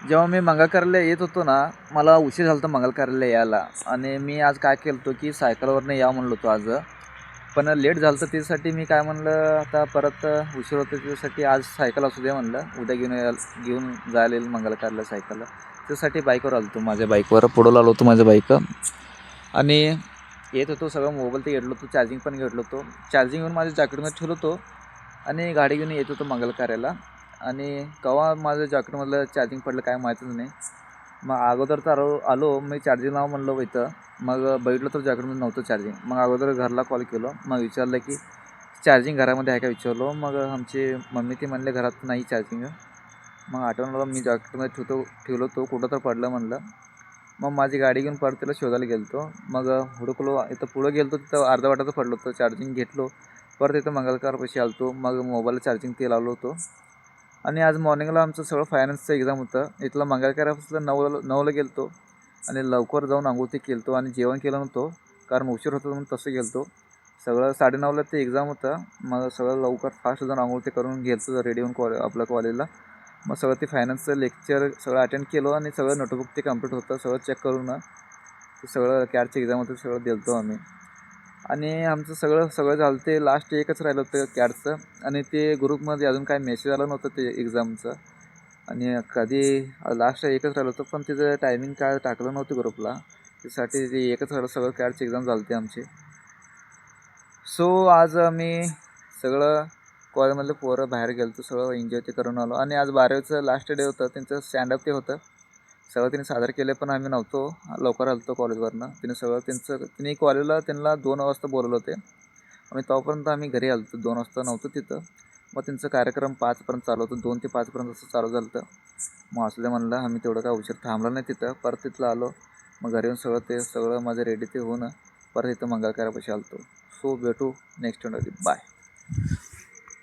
जेव्हा मी मंगळ कार्यालयाला येत होतो ना, मला उशीर झाला होता मंगळ कार्यालयाला यायला आणि मी आज काय केलं होतं की सायकलवरनं यावं म्हणलो होतो आज. पण लेट झालं होतं त्यासाठी मी काय म्हणलं आता परत उशीर होतो त्याच्यासाठी आज सायकल असू दे म्हणलं. उद्या घेऊन जायला येईल मंगळ कार्यालयाला सायकल. त्यासाठी बाईकवर आलो होतो, माझ्या बाईकवर पुढं आलो होतो माझ्या बाईक आणि येत होतो. सगळं मोबाईल ते घेतलो होतो, चार्जिंग पण घेतलो होतो. चार्जिंग घेऊन माझ्या जॅकेटमध्ये ठेवलो होतो आणि गाडी घेऊन येत होतो मंगळ कार्यालयाला. आणि केव्हा माझं जॅकेटमधलं चार्जिंग पडलं काय माहीतच नाही. मग अगोदर तर आलो मी चार्जिंग लावा म्हणलं इथं. मग बघितलं तर जॅकेटमध्ये नव्हतं चार्जिंग. मग अगोदर घरला कॉल केलो. मग विचारलं की चार्जिंग घरामध्ये आहे का विचारलो. मग आमची मम्मी ती म्हणले घरात नाही चार्जिंग. मग आठवण आलं मी जॅकेटमध्ये ठेवलो तो कुठं तर पडलं म्हणलं. मग माझी गाडी घेऊन परत त्याला शोधायला गेलो होतो. मग हुडकलो इथं पुढं गेलो होतो तिथं अर्ध्या वाटाचं पडलो होतं. चार्जिंग घेतलो परत इथं मंगळकारपाशी आलो होतो. मग मोबाईलला चार्जिंग ते लावलो होतो. आणि आज मॉर्निंगला आमचं सगळं फायनान्सचं एक्झाम होतं. इथलं मंगळकारापासून 9ला गेलो होतो आणि लवकर जाऊन अंघोळ ते केलं होतो आणि जेवण केलं नव्हतं कारण उशीर होतं म्हणून तसं गेलो होतो. सगळं 9:30ला ते एक्झाम होतं. मग सगळं लवकर फास्ट जाऊन अंघोळ ते करून गेलो होतो रेडी होऊन आपल्या कॉलेजला. मग सगळं ते फायनान्सचं लेक्चर सगळं अटेंड केलो आणि सगळं नोटबुक ते कंप्लीट होतं. सगळं चेक करून ते सगळं कॅटचं एक्झाम होतं सगळं दिलं होतो आम्ही. आणि आमचं सगळं झालं ते लास्ट एकच राहिलं होतं कॅटचं. आणि ते ग्रुपमध्ये अजून काही मेसेज आला नव्हतं ते एक्झामचं. आणि कधी लास्ट एकच राहिलं होतं पण त्याचं टायमिंग काय टाकलं नव्हतं ग्रुपला. त्यासाठी ते एकच राहिलं सगळं कॅटची एक्झाम झाली होती आमची. सो आज आम्ही सगळं कॉलेजमधले पोरं बाहेर गेलो होतो. सगळं एन्जॉय ते करून आलो. आणि आज 12वीचं लास्ट डे होतं. त्यांचं स्टँडअप ते होतं. सगळं त्यांनी सादर केले पण आम्ही नव्हतो. लवकर आलो होतो कॉलेजवरनं. त्यांनी कॉलेजला त्यांना 2 वाजता बोलवलं होते. आणि तोपर्यंत आम्ही घरी आलो होतो. 2 वाजता नव्हतं तिथं. मग त्यांचं कार्यक्रम 5पर्यंत चालू होतं. 2 ते 5पर्यंत असं चालू झालं होतं. मग असू दे म्हणलं आम्ही तेवढं काय उशीर थांबला नाही तिथं. परत तिथलं आलो. मग घरी येऊन सगळं माझं रेडी ते होऊन परत इथं मंगळकारापाशी आलो होतो. सो भेटू नेक्स्ट टाइम. बाय.